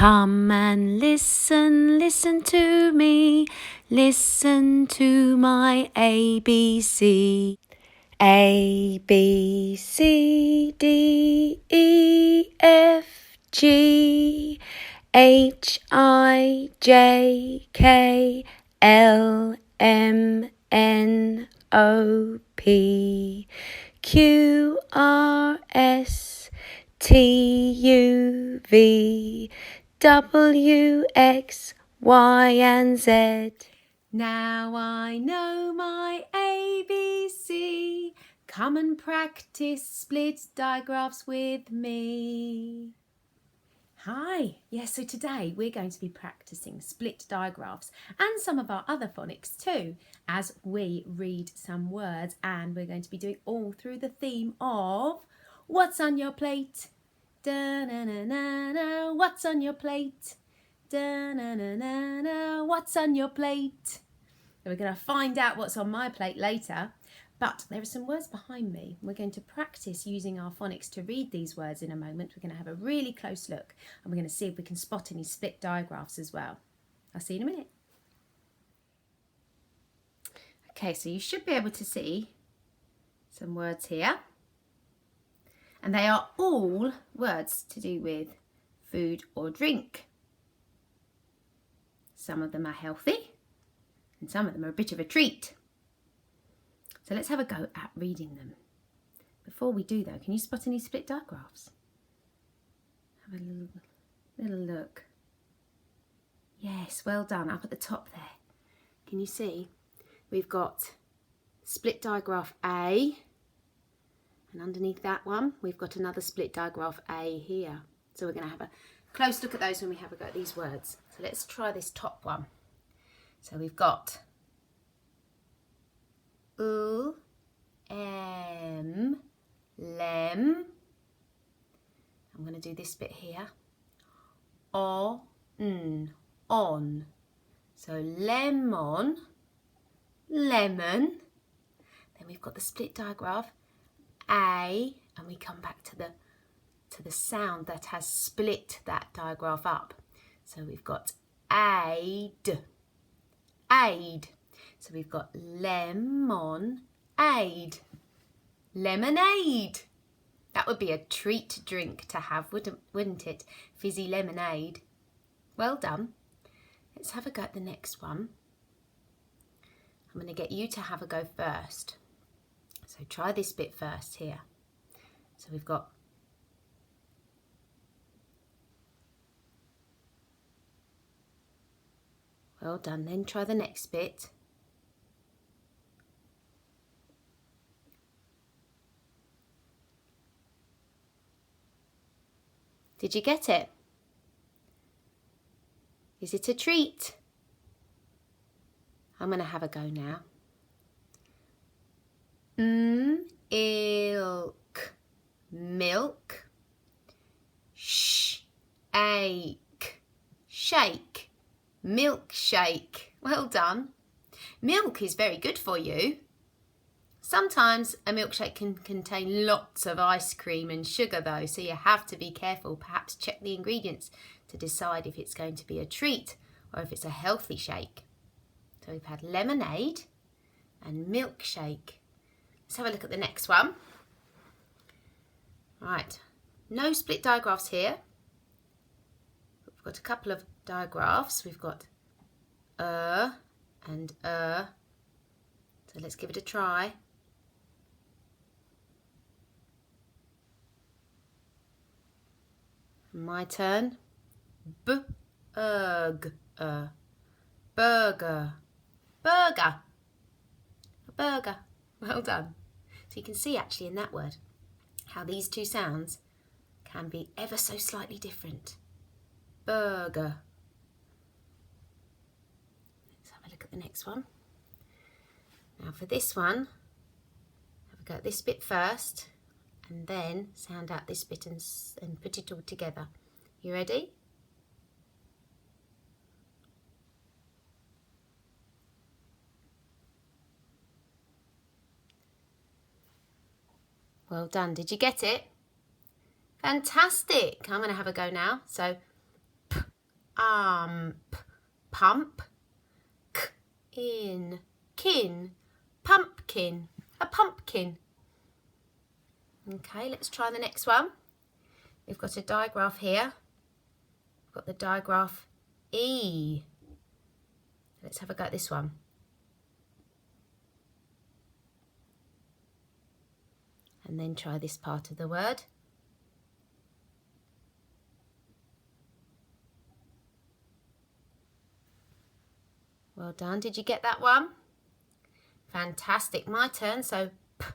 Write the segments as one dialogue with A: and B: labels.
A: Come and listen, listen to me, listen to my ABC. A, B, C, D, E, F, G, H, I, J, K, L, M, N, O, P, Q, R, S, T, U, V, W, X, Y, and Z. Now I know my ABC. Come and practice split digraphs with me. Hi, yes, so today we're going to be practicing split digraphs and some of our other phonics too, as we read some words, and we're going to be doing all through the theme of what's on your plate? Da-na-na-na-na, what's on your plate? Da-na-na-na-na, what's on your plate? We're going to find out what's on my plate later, but there are some words behind me. We're going to practice using our phonics to read these words in a moment. We're going to have a really close look, and we're going to see if we can spot any split digraphs as well. I'll see you in a minute. Okay, so you should be able to see some words here, and they are all words to do with food or drink. Some of them are healthy, and some of them are a bit of a treat. So let's have a go at reading them. Before we do though, can you spot any split digraphs? Have a little look. Yes, well done, up at the top there. Can you see? We've got split digraph A, and underneath that one, we've got another split digraph A here. So we're going to have a close look at those when we have a go at these words. So let's try this top one. So we've got lem. I'm going to do this bit here. On. So lemon, lemon. Then we've got the split digraph A, and we come back to the sound that has split that digraph up. So we've got aid. So we've got lemonade. Lemonade. That would be a treat drink to have, wouldn't it? Fizzy lemonade. Well done. Let's have a go at the next one. I'm going to get you to have a go first. So try this bit first here. So we've got well done. Then try the next bit. Did you get it? Is it a treat? I'm going to have a go now. Ilk, milk. Shake, shake, milkshake. Well done. Milk is very good for you. Sometimes a milkshake can contain lots of ice cream and sugar though, so you have to be careful. Perhaps check the ingredients to decide if it's going to be a treat or if it's a healthy shake. So we've had lemonade and milkshake. Let's have a look at the next one. Right, no split digraphs here. We've got a couple of digraphs. We've got and So let's give it a try. My turn. Burger. Burger. Burger. A burger. Well done. So you can see actually in that word how these two sounds can be ever so slightly different. Burger. Let's have a look at the next one. Now for this one, have a go at this bit first, and then sound out this bit and put it all together. You ready? Well done. Did you get it? Fantastic. I'm going to have a go now. So, pump, k, in, kin, pumpkin, a pumpkin. Okay, let's try the next one. We've got a digraph here. We've got the digraph E. Let's have a go at this one. And then try this part of the word. Well done. Did you get that one? Fantastic. My turn. So P,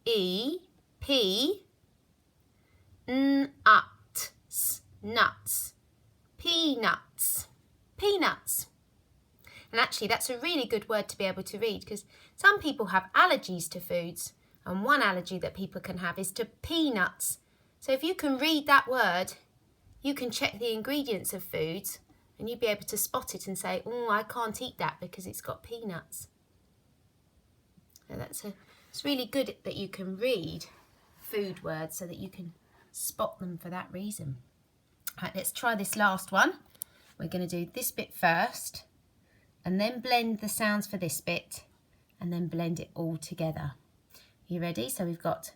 A: E, P, nuts, nuts, peanuts, peanuts. And actually that's a really good word to be able to read because some people have allergies to foods, and one allergy that people can have is to peanuts. So if you can read that word, you can check the ingredients of foods and you'd be able to spot it and say, oh, I can't eat that because it's got peanuts. So it's really good that you can read food words so that you can spot them for that reason. Right, let's try this last one. We're going to do this bit first and then blend the sounds for this bit and then blend it all together. You ready? So we've got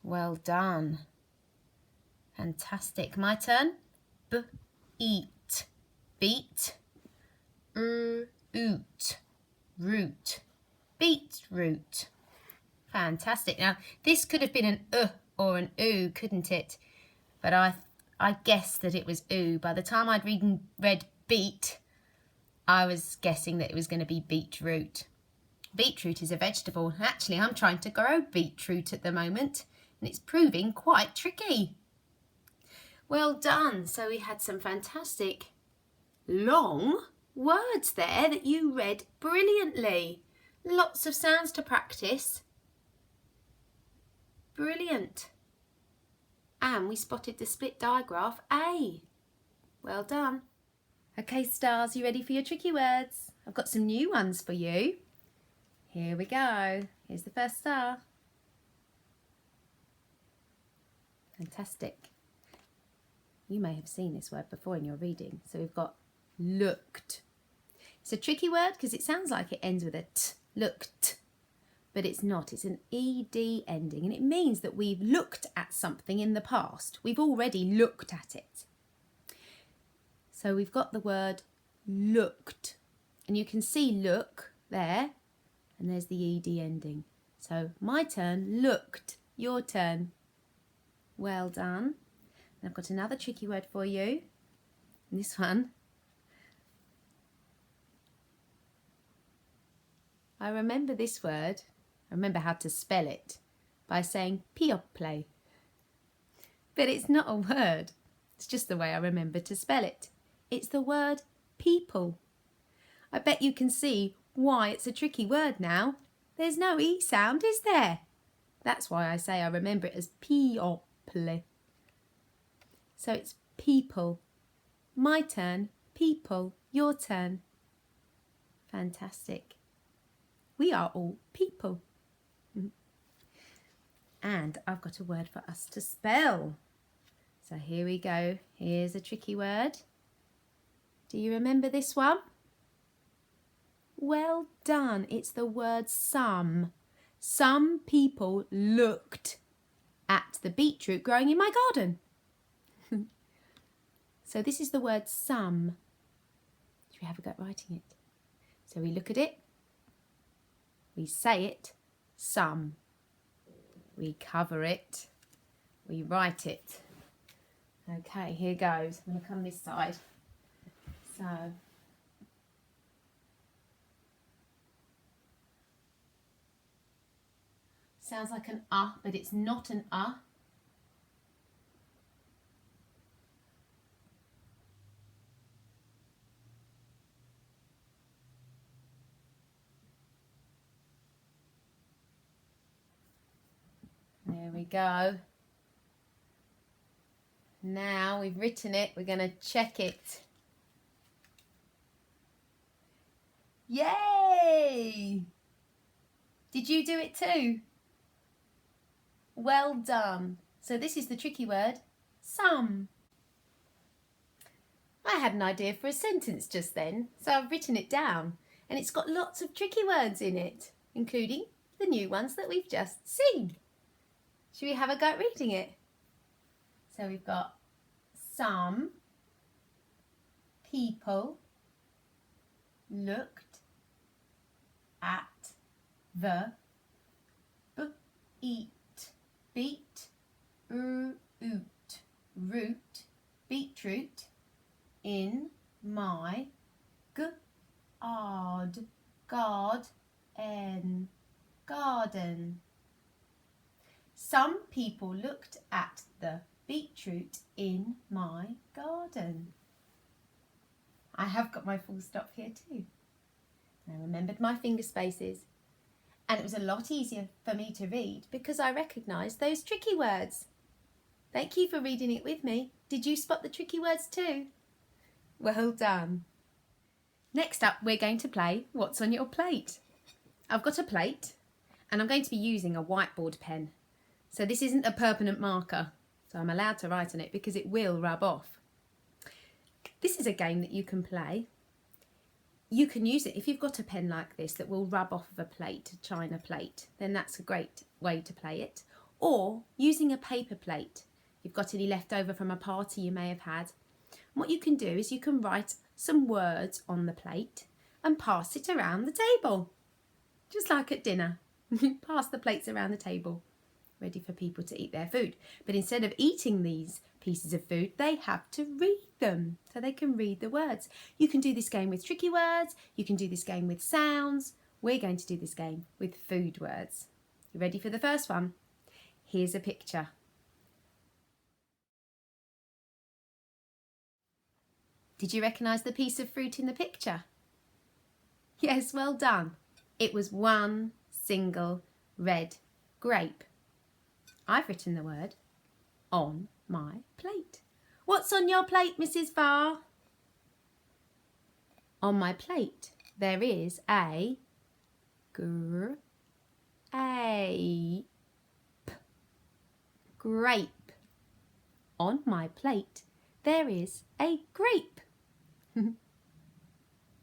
A: well done. Fantastic. My turn. B, eat, beat, oot, root, beetroot. Fantastic. Now this could have been an or an oo, couldn't it? But I guessed that it was oo. By the time I'd read beet, I was guessing that it was going to be beetroot. Beetroot is a vegetable. Actually, I'm trying to grow beetroot at the moment, and it's proving quite tricky. Well done. So we had some fantastic long words there that you read brilliantly. Lots of sounds to practice. Brilliant. And we spotted the split digraph A. Well done. Okay, stars, you ready for your tricky words? I've got some new ones for you. Here we go. Here's the first star. Fantastic. You may have seen this word before in your reading. So we've got looked. It's a tricky word because it sounds like it ends with a t, looked, but it's not. It's an ed ending, and it means that we've looked at something in the past. We've already looked at it. So we've got the word looked, and you can see look there, and there's the ed ending. So my turn, looked, your turn. Well done. And I've got another tricky word for you. And this one, I remember this word, I remember how to spell it by saying piople. But it's not a word, it's just the way I remember to spell it. It's the word people. I bet you can see why it's a tricky word now. There's no E sound, is there? That's why I say I remember it as piople. So it's people. My turn, people, your turn. Fantastic. We are all people. And I've got a word for us to spell. So here we go. Here's a tricky word. Do you remember this one? Well done. It's the word some. Some people looked at the beetroot growing in my garden. So this is the word some. Should we have a go at writing it? So we look at it, we say it, some. We cover it, we write it. Okay, here goes. I'm going to come this side. So, sounds like an but it's not an There we go. Now we've written it, we're going to check it. Yay! Did you do it too? Well done. So this is the tricky word, some. I had an idea for a sentence just then, so I've written it down, and it's got lots of tricky words in it, including the new ones that we've just seen. Should we have a go at reading it? So we've got some people looked at the eat, beet, oot, root, beetroot in my garden. Some people looked at the beetroot in my garden. I have got my full stop here too. I remembered my finger spaces, and it was a lot easier for me to read because I recognised those tricky words. Thank you for reading it with me. Did you spot the tricky words too? Well done. Next up, we're going to play What's on Your Plate? I've got a plate and I'm going to be using a whiteboard pen. So this isn't a permanent marker, so I'm allowed to write on it because it will rub off. This is a game that you can play. You can use it if you've got a pen like this that will rub off of a plate, a china plate, then that's a great way to play it. Or using a paper plate. If you've got any left over from a party you may have had. What you can do is you can write some words on the plate and pass it around the table. Just like at dinner. Pass the plates around the table, ready for people to eat their food. But instead of eating these pieces of food, they have to read them so they can read the words. You can do this game with tricky words. You can do this game with sounds. We're going to do this game with food words. You ready for the first one? Here's a picture. Did you recognise the piece of fruit in the picture? Yes, well done. It was one single red grape. I've written the word on my plate. What's on your plate, Mrs. Farr? On my plate there is a grape. On my plate there is a grape.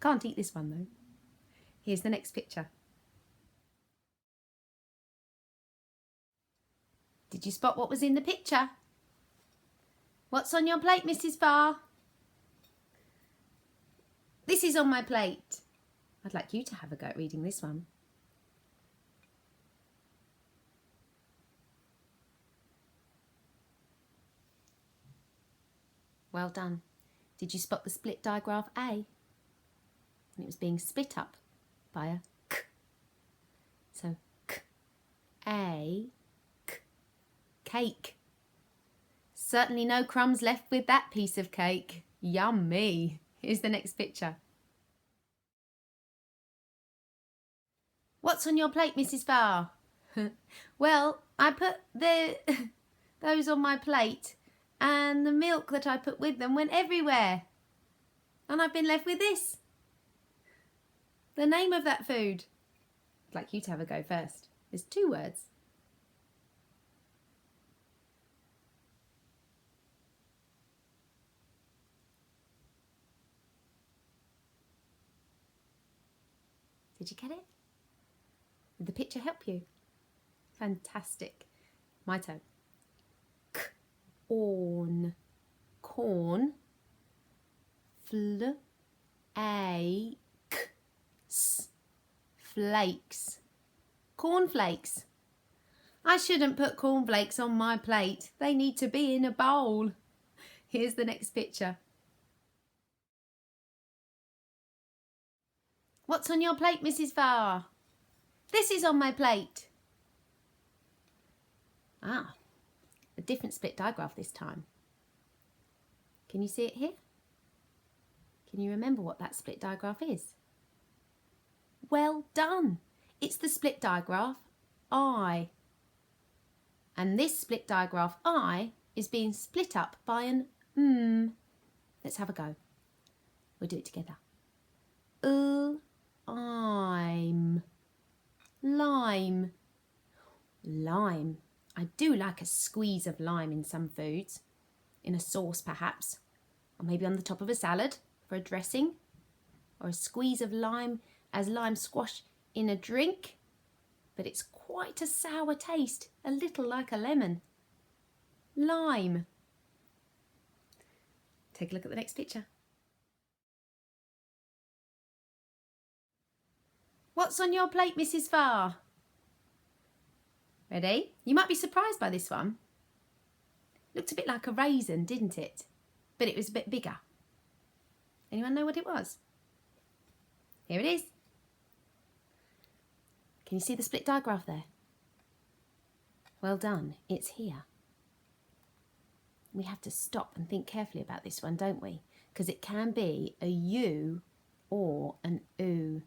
A: Can't eat this one though. Here's the next picture. Did you spot what was in the picture? What's on your plate, Mrs. Farr? This is on my plate. I'd like you to have a go at reading this one. Well done. Did you spot the split digraph A? And it was being split up by a k. So k, a, k, cake. Certainly no crumbs left with that piece of cake. Yummy. Here's the next picture. What's on your plate, Mrs. Farr? Well, I put those on my plate, and the milk that I put with them went everywhere. And I've been left with this. The name of that food. I'd like you to have a go first. There's two words. Did you get it? Did the picture help you? Fantastic. My turn. Corn. Corn. Flakes. Cornflakes. I shouldn't put cornflakes on my plate. They need to be in a bowl. Here's the next picture. What's on your plate, Mrs. Farr? This is on my plate. Ah, a different split digraph this time. Can you see it here? Can you remember what that split digraph is? Well done. It's the split digraph I. And this split digraph I is being split up by an Let's have a go. We'll do it together. I'm. Lime. Lime. I do like a squeeze of lime in some foods, in a sauce perhaps, or maybe on the top of a salad for a dressing, or a squeeze of lime as lime squash in a drink, but it's quite a sour taste, a little like a lemon. Lime. Take a look at the next picture. What's on your plate, Mrs. Farr? Ready? You might be surprised by this one. Looked a bit like a raisin, didn't it? But it was a bit bigger. Anyone know what it was? Here it is. Can you see the split digraph there? Well done, it's here. We have to stop and think carefully about this one, don't we? Because it can be a U or an oo.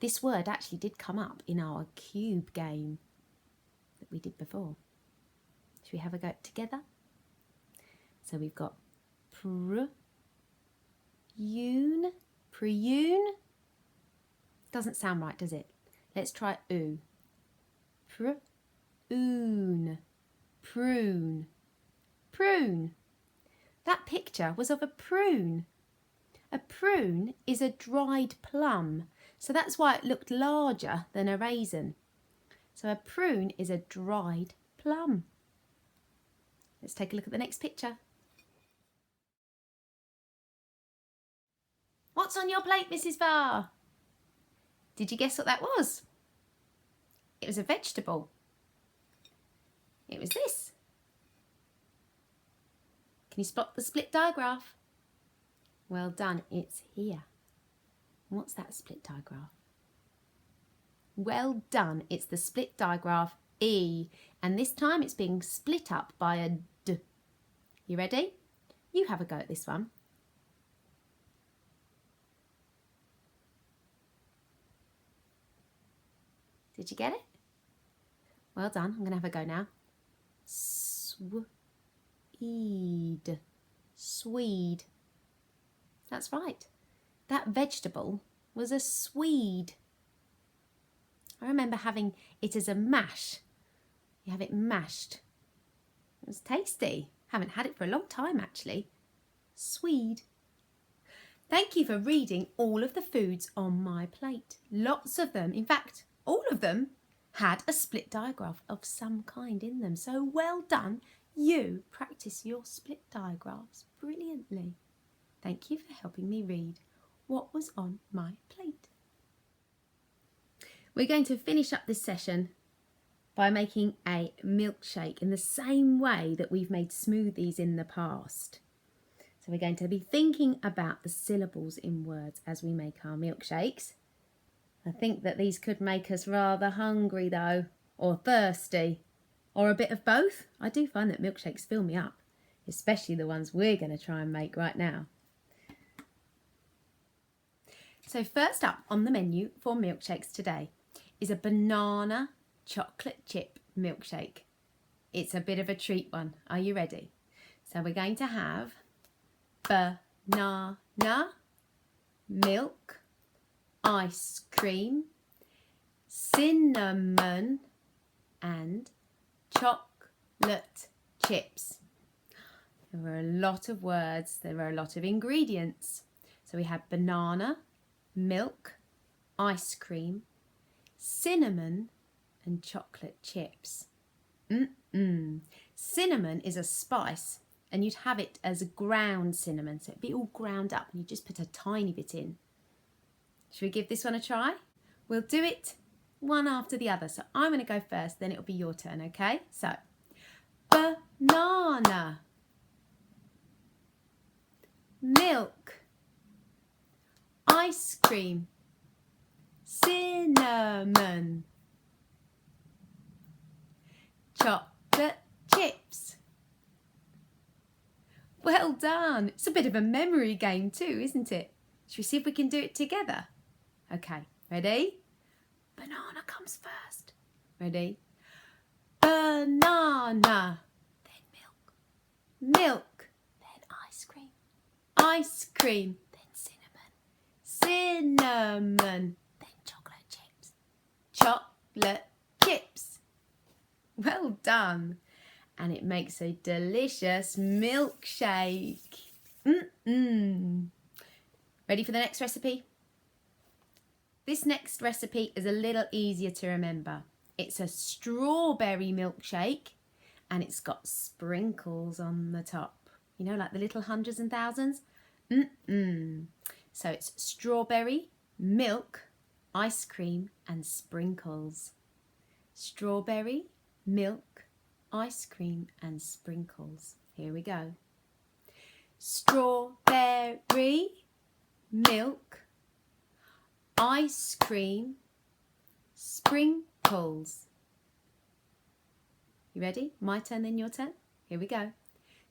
A: This word actually did come up in our cube game that we did before. Should we have a go together? So we've got prune. Doesn't sound right, does it? Let's try oo. Prune. Prune. Prune. That picture was of a prune. A prune is a dried plum, so that's why it looked larger than a raisin. So a prune is a dried plum. Let's take a look at the next picture. What's on your plate, Mrs. Farr? Did you guess what that was? It was a vegetable. It was this. Can you spot the split digraph? Well done, it's here. What's that split digraph? Well done, it's the split digraph E, and this time it's being split up by a D. You ready? You have a go at this one. Did you get it? Well done, I'm going to have a go now. Swede. Swede. That's right. That vegetable was a swede. I remember having it as a mash. You have it mashed. It was tasty. Haven't had it for a long time actually. Swede. Thank you for reading all of the foods on my plate. Lots of them. In fact, all of them had a split digraph of some kind in them. So well done. You practice your split digraphs brilliantly. Thank you for helping me read what was on my plate. We're going to finish up this session by making a milkshake in the same way that we've made smoothies in the past. So we're going to be thinking about the syllables in words as we make our milkshakes. I think that these could make us rather hungry though, or thirsty, or a bit of both. I do find that milkshakes fill me up, especially the ones we're going to try and make right now. So first up on the menu for milkshakes today is a banana chocolate chip milkshake. It's a bit of a treat one. Are you ready? So we're going to have banana, milk, ice cream, cinnamon and chocolate chips. There are a lot of words, there are a lot of ingredients. So we have banana, milk, ice cream, cinnamon and chocolate chips. Cinnamon is a spice and you'd have it as a ground cinnamon, so it'd be all ground up and you just put a tiny bit in. Should we give this one a try? We'll do it one after the other. So I'm going to go first, then it'll be your turn, okay? So, banana, milk, ice cream, cinnamon, chocolate chips. Well done. It's a bit of a memory game too, isn't it? Should we see if we can do it together? Okay, ready? Banana comes first. Ready? Banana, then milk, milk, then ice cream, then cinnamon, then chocolate chips, Well done. And it makes a delicious milkshake. Ready for the next recipe? This next recipe is a little easier to remember. It's a strawberry milkshake and it's got sprinkles on the top. You know, like the little hundreds and thousands? So it's strawberry, milk, ice cream and sprinkles. Strawberry, milk, ice cream and sprinkles. Here we go. Strawberry, milk, ice cream, sprinkles. You ready? My turn, then your turn. Here we go.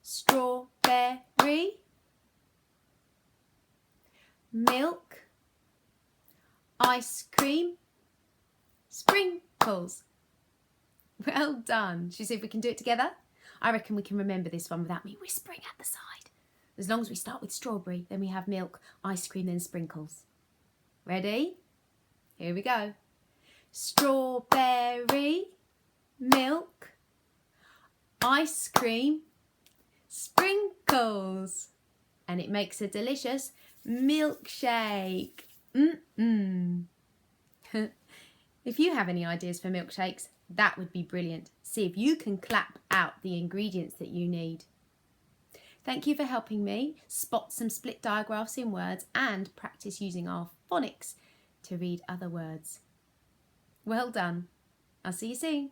A: Strawberry, milk, ice cream, sprinkles. Well done. Should we see if we can do it together? I reckon we can remember this one without me whispering at the side. As long as we start with strawberry, then we have milk, ice cream, then sprinkles. Ready? Here we go. Strawberry, milk, ice cream, sprinkles. And it makes a delicious milkshake. If you have any ideas for milkshakes, that would be brilliant. See if you can clap out the ingredients that you need. Thank you for helping me spot some split digraphs in words and practice using our phonics to read other words. Well done. I'll see you soon.